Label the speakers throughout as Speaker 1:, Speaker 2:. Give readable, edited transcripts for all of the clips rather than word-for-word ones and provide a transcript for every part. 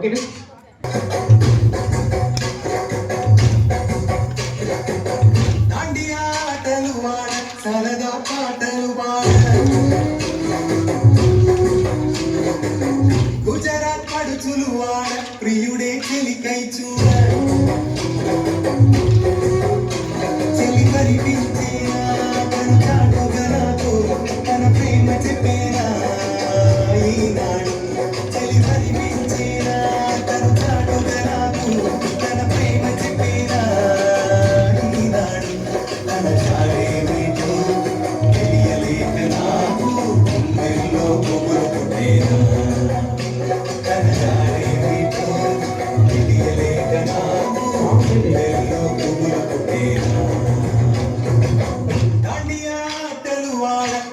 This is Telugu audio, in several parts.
Speaker 1: ఓకేనా?
Speaker 2: సరదా పాటలు గుజరాత్ పడుచులు వాడ ప్రియుడే చెలికై చూడ చెలి కనిపించేనా పంచాడుగా నాతో తన ప్రేమ చెప్పేనా ఈనాడు చెలి కనిపించేనా తను చాటుగా నాతో తన ప్రేమ చెప్పేనా ఈనాడు తన చాడే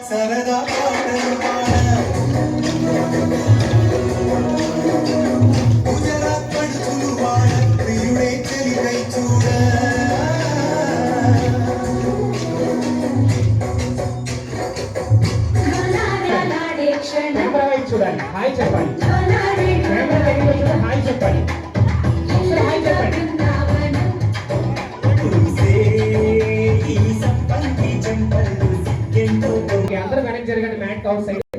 Speaker 2: సరదా పాటలు గుజరాత్ పడుచులు వాడ ప్రియుడే చెలికై చూడ
Speaker 1: చూడండి, హాయ్ చెప్పండి. హాయ్ చెప్పండి, హాయ్ చెప్పండి. అందరూ వెనక్కి జరగండి, మ్యాట్ అవుట్ సైడ్.